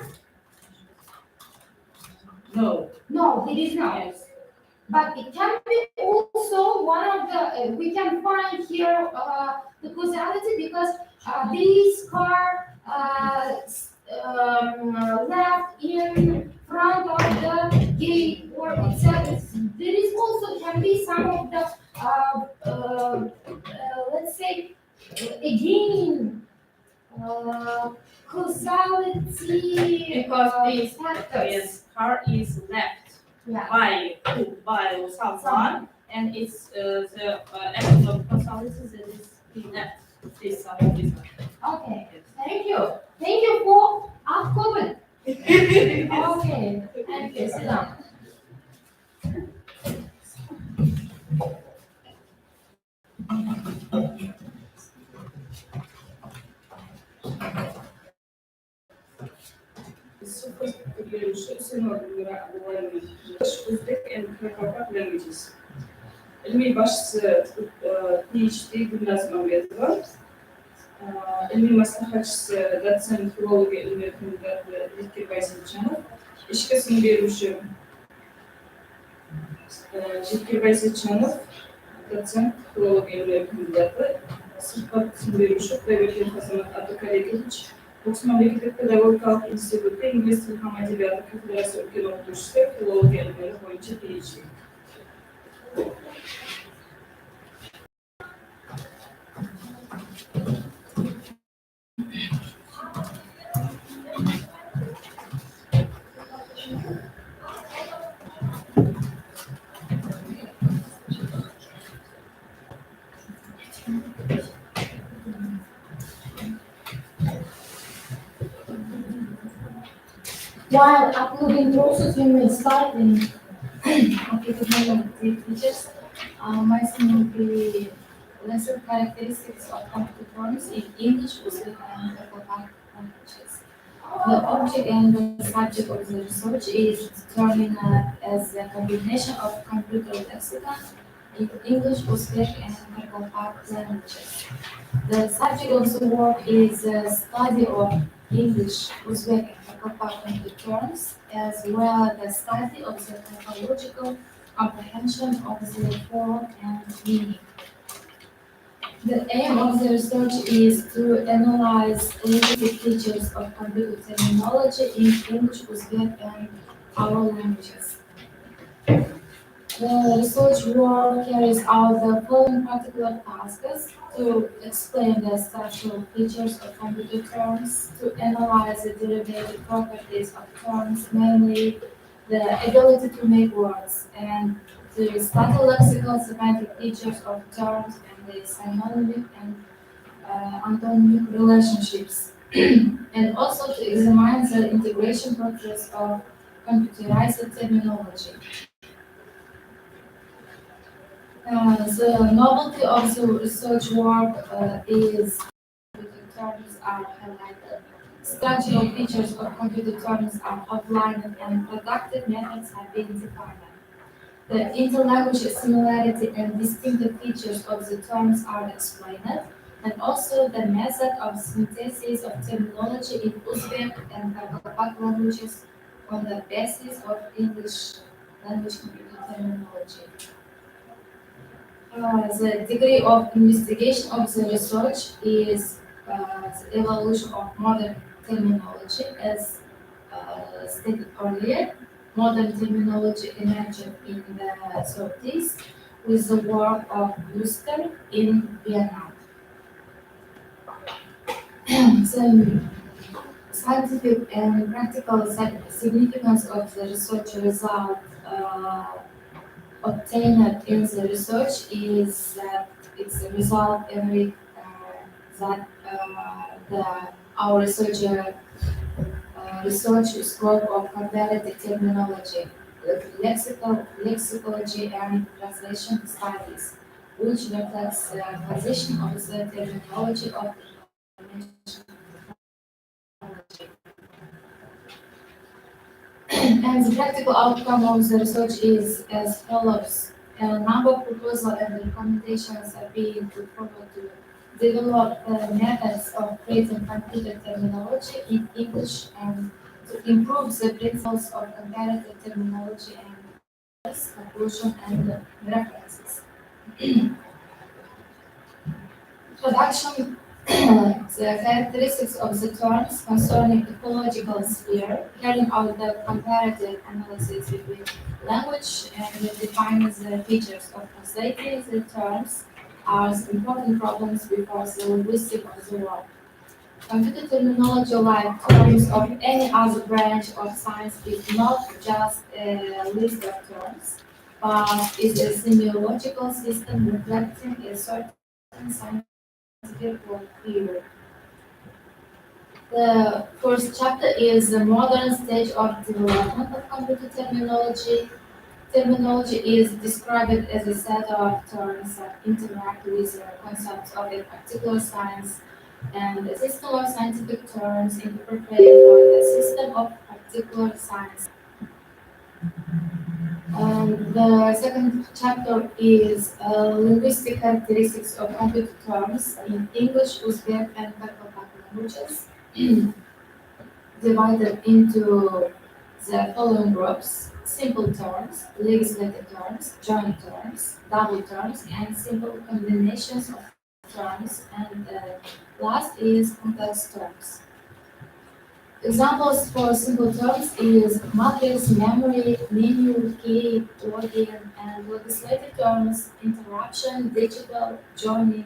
No. No, it is not. But it can be also one of the, we can find here the causality because this car left in front of the gate or itself. There is also can be some of the, let's say, again, causality Because this factors. car is left Yeah. by someone, and it's the element of causality that is left. Please, please. Okay, thank you. Thank you for upcoming. Okay, thank you. Sit down. Uzbek and Kyrgyz languages. Ilmiy boshchisi PhD Gulnaz Mambetova, ilmiy maslahatchisi dotsent filologiya ilmiy kandidati Zikir Bayzatchanov, ishga sim beruvchi Zikir Bayzatchanov, dotsent filologiya ilmiy kandidati, suhbat sim beruvchi Xudoybekov Hasanat Abdukarekovich, O'zbek mamlakati pedagogikалық instituti ingliz tili ham adabiyoti kafedrasi o'rgan o'qituvchisi, filologiya ilmlari bo'yicha PhD. While uploading process, we will start in Okay, good morning, dear teachers. My theme will be lesson characteristics of computer forms in English, Uzbek, and Kyrgyz languages. The object and the subject of the research is determined as a combination of computer lexicon in English, Uzbek, and Kyrgyz languages. The subject of the work is a study of English, Uzbek, and Kyrgyz terms, as well as the study of the typological comprehension of the form and meaning. The aim of the research is to analyze linguistic features of computer terminology in English, Uzbek, and our languages. The research work carries out the following particular tasks: to explain the structural features of computer terms, to analyze the derivative properties of terms, namely the ability to make words, and to study lexical semantic features of terms and the synonymic and antonymic relationships, and also to examine the integration process of computerized terminology. The novelty of the research work is computer terms are highlighted. Structural features of computer terms are outlined and productive methods have been defined. The interlanguage similarity and distinctive features of the terms are explained, and also the method of synthesis of terminology in Uzbek and Kyrgyz languages on the basis of English language computer terminology. The degree of investigation of the research is the evolution of modern terminology, as stated earlier. Modern terminology emerged in the 30s with the work of Luster in Vietnam. The scientific and practical significance of the research result obtained in the research is that it's a result that our research scope of comparative terminology, lexicology and translation studies, which reflects the position of the terminology of and the practical outcome of the research is as follows. A number of proposals and recommendations are being put forward to develop methods of creating computer terminology in English and to improve the principles of comparative terminology and conclusion and references. Introduction. The characteristics of the terms concerning ecological sphere, carrying out the comparative analysis between language and defining the features of translating the terms are important problems before the linguistic of the world. Computer terminology, like terms of any other branch of science, is not just a list of terms, but is a semiological system reflecting a certain scientific careful here. The first chapter is the modern stage of development of computer terminology. Terminology is described as a set of terms that interact with the concepts of a particular science and a system of scientific terms interpreted for the system of particular science. The second chapter is linguistic characteristics of computer terms in English, Uzbek, and Turko languages, divided into the following groups: simple terms, legislative terms, joint terms, double terms, and simple combinations of terms, and last is complex terms. Examples for simple terms is matrix, memory, menu, key, login, and legislative terms, interruption, digital, joining.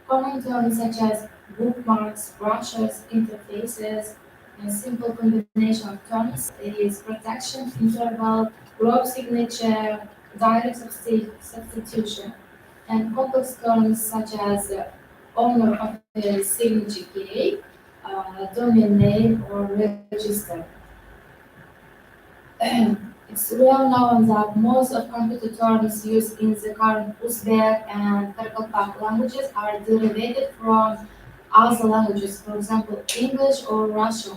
Common terms such as bookmarks, brushes, interfaces, and simple combination of terms is protection, interval, group signature, direct substitution, and complex terms such as owner of the signature key, domain name, or register. It's well known that most of computer terms used in the current Uzbek and Turko languages are derived from other languages, for example, English or Russian.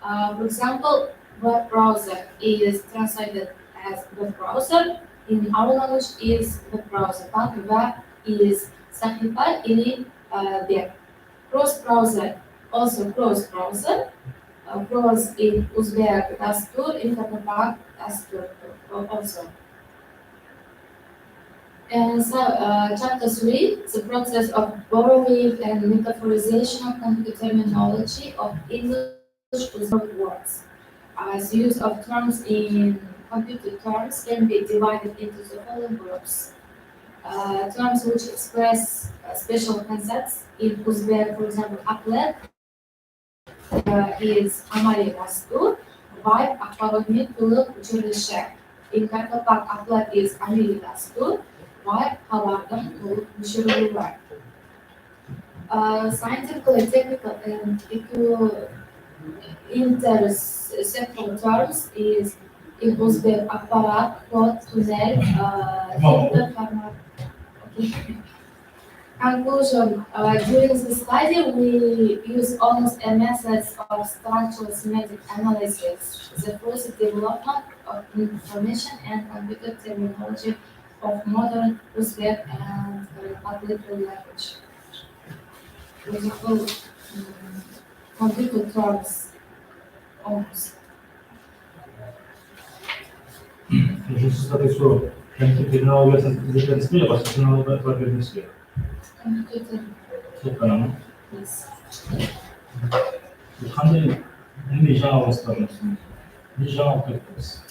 For example, web browser is translated as web browser. In our language is web browser, but web is sahifa ili web. Cross browser, also cross browser. Cross in Uzbek dastur, in Turko dastur also. And so, chapter 3, the process of borrowing and metaphorization of computer terminology of English Uzbek words. As use of terms in computer terms can be divided into the following groups. Terms which express special concepts in Uzbek, for example, aklet is amali dastur, vibe akbarotni tuluk jurishi. In Kartopak, aklet is amili dastur, vibe havardan tuluk jurishi. Scientifically, technical, and intersectional terms is in Uzbek apparat, code, tunnel, filter, format. Okay. Conclusion. During the study, we use almost a method of structural semantic analysis, the first development of information and computer terminology of modern Uzbek and Republic language. For example, computer terms almost. Siz tabii soru. Kendi terminolojisi bize istiyor, başka terminoloji var bir istiyor. Computer, Çok önemli. yes. Hani ne janr olsun? Ne janr yapıyoruz?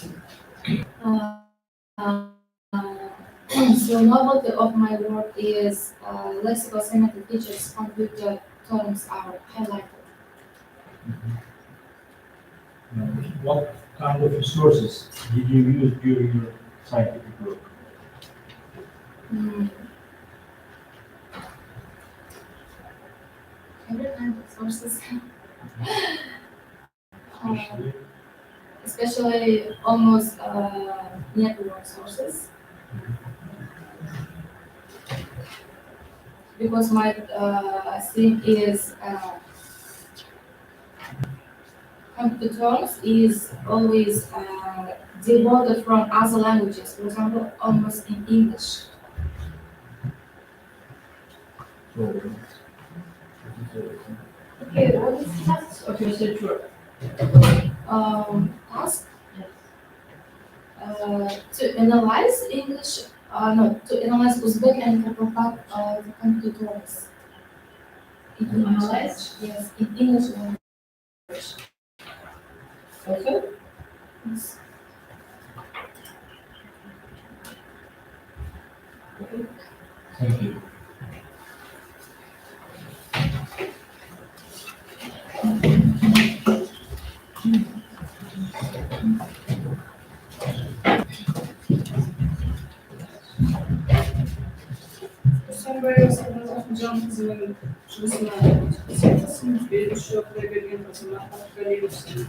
So novelty of my work is lexical semantic features computer terms are highlighted. What kind of resources did you use during your scientific work? Every kind of sources, especially almost network sources, because my theme is computer terms is always derived from other languages. For example, almost in English. Okay, what is the task of your research work? Task to analyze English. No, to analyze Uzbek and Turko computer terms. In English. Analyze? Yes, in English language. Okay. Yes. Thank you. Somebody else has hocam kızımın şurasına çıkmasın, bir şu buraya bir gün katılmak, hakkında geçsin,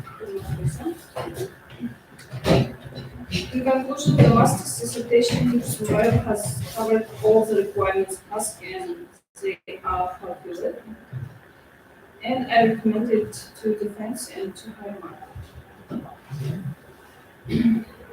In conclusion, the master's dissertation in survival has covered all the requirements asked and they are fulfilled. And I recommend it to defense and to higher mark.